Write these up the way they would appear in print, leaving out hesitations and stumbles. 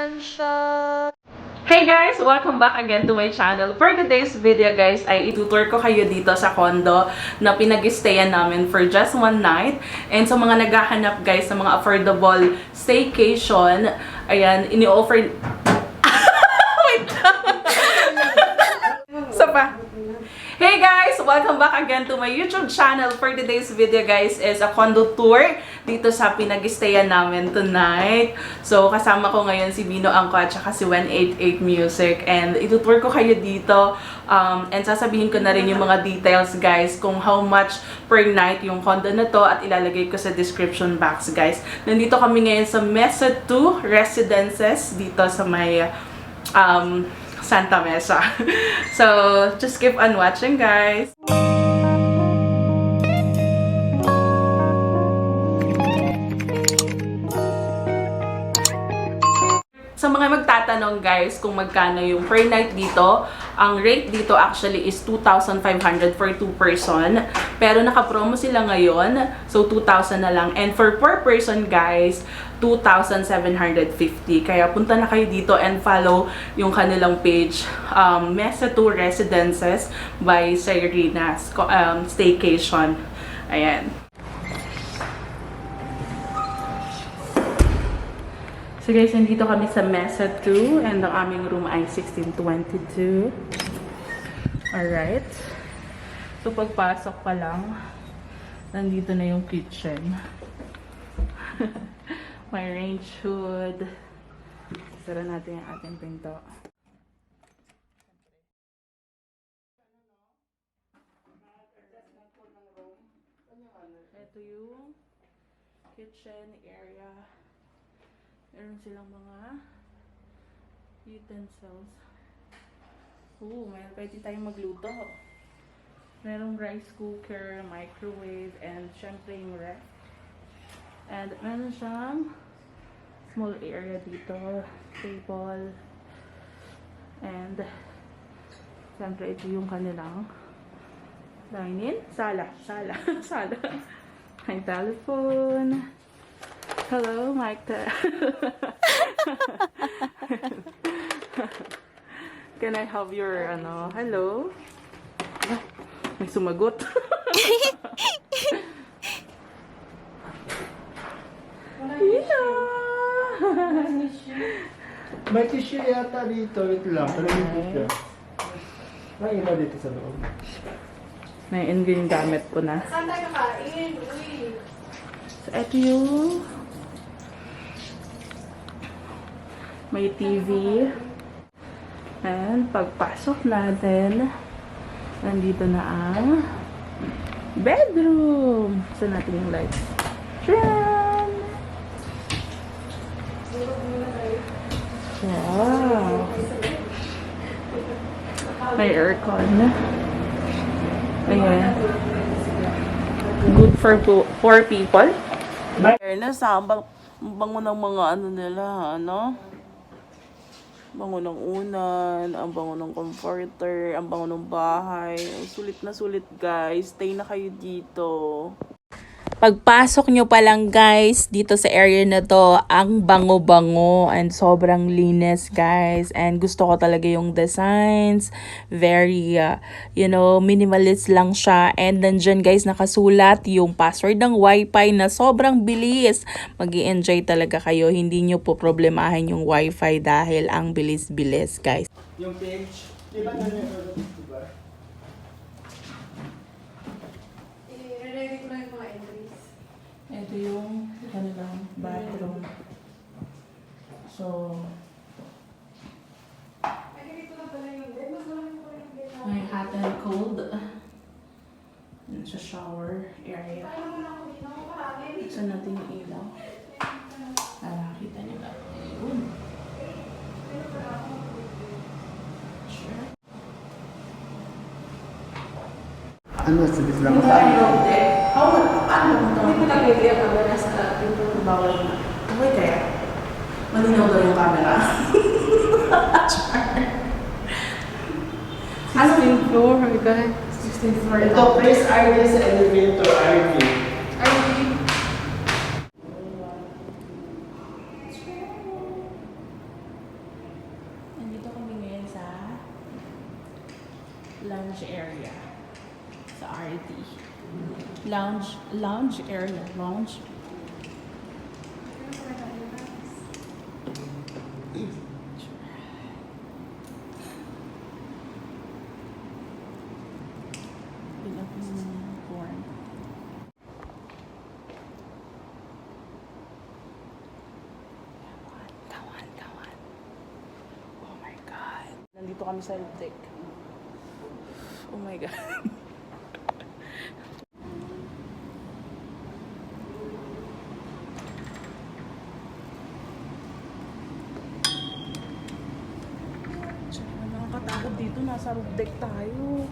attention! Hey guys! Welcome back again to my channel. For today's video guys, ay itutour ko kayo dito sa condo na pinag-stayan namin for just one night. And sa mga naghahanap guys sa mga affordable staycation, ayan, ini-offer... Wait lang! Isa pa. Hey guys! Welcome back again to my YouTube channel. For today's video guys is a condo tour dito sa pinag-stayan namin tonight. So kasama ko ngayon si Bino Angko at saka si 188 Music. And itutour ko kayo dito. And sasabihin ko na rin yung mga details guys kung how much per night yung condo na to at ilalagay ko sa description box guys. Nandito kami ngayon sa Mesa 2 Residences dito sa may Santa Mesa. So, just keep on watching, guys. Sa mga magtatanong guys kung magkano yung per night dito, ang rate dito actually is 2,500 for 2 person. Pero naka-promo sila ngayon, so 2,000 na lang. And for per person guys, 2,750. Kaya punta na kayo dito and follow yung kanilang page, Mesa 2 Residences by Serena Staycation. Ayan. So guys, nandito kami sa Mesa 2 and ang aming room ay 1622. Alright. So pagpasok pa lang, nandito na yung kitchen. May range hood. Sara natin yung ating pinto. Ito yung kitchen area. Meron silang mga utensils. Pwede tayong magluto. Merong rice cooker, microwave, and syempre yung ref. And meron siyang small area dito, table. And syempre ito yung kanilang dining, sala. May telephone. Hello, Mike. Can I have your, hello? May sumagot. Hello! May tissue yata dito. Wait lang. Pero hindi siya. May iba dito sa loob. May yung gamit ko na. Saan tayo kakain? Uy! So, ito yung may TV. And pagpasok natin, nandito na ang bedroom. Saan natin yung lights? Tran! Wow! May aircon. Ayan. Good for 4 people. Fairness, ang bango ng mga nila, bango ng unan, ang bango ng comforter, ang bango ng bahay. Sulit na sulit guys. Stay na kayo dito. Pagpasok nyo pa lang guys, dito sa area na to, ang bango-bango and sobrang linis guys. And gusto ko talaga yung designs. Very, minimalist lang siya. And nandyan guys, nakasulat yung password ng wifi na sobrang bilis. Mag-i-enjoy talaga kayo. Hindi nyo po problemahin yung wifi dahil ang bilis-bilis guys. Yung page. Iba na yung diba? I-ready ko lang yung mga entries. Ito yung kanilang bathroom. So, Ay, dito na pala yung bed. Mas marami ko yung bed. may hot and cold. Yan sa shower area. Paano mo na ako dito? Marami. Saan natin yung ilaw? Kita nila. Ayun. Sure. Ano, sabis lang Kung ako. tayo road eh. Paano kung Hindi ko nag-ready ang camera sa pinto. bawal na? Okay kaya? Malinaw daw yung camera. Ano yung floor? Guys. 16th floor. Ito, place ID sa elevator, RV. lounge area. Lounge. Kawan. Oh my God. Nandito kami sa deck. Oh my God. Nakakatakot dito. Nasa roof deck tayo.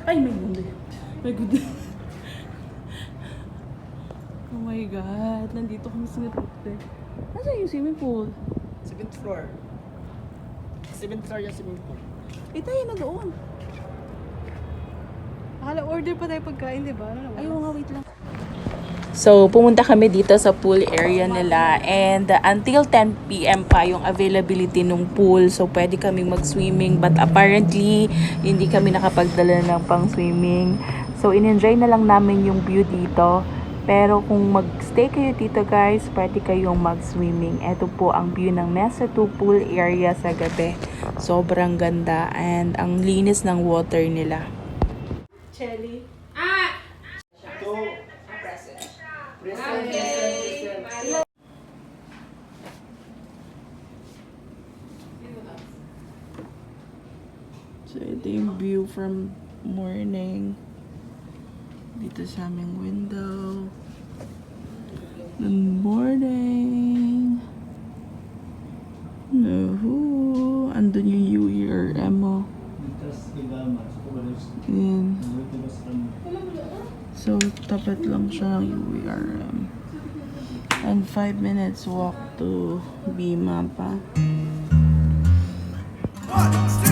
Ay, may gundi. May gundi. Oh my God. Nandito kami sa roof deck. Nasaan yung swimming pool? 7th floor. 7th floor yung swimming pool. Eh, tayo na doon. Akala order pa tayo pagkain, di ba? Ay, nga, wait lang. So, pumunta kami dito sa pool area nila and until 10 p.m. pa yung availability ng pool. So, pwede kaming mag-swimming but apparently, hindi kami nakapagdala ng pang-swimming. So, in-enjoy na lang namin yung view dito. Pero kung mag-stay kayo dito guys, pwede kayong mag-swimming. Ito po ang view ng Mesa 2 pool area sa gabi. Sobrang ganda and ang linis ng water nila. Chelly. So, ito yung view from morning. Dito sa aming window. Good morning. Woohoo! Andun yung UERM mo. Yan. So, tapat lang siya ng UERM. And 5 minutes walk to Bima pa. 1, 2,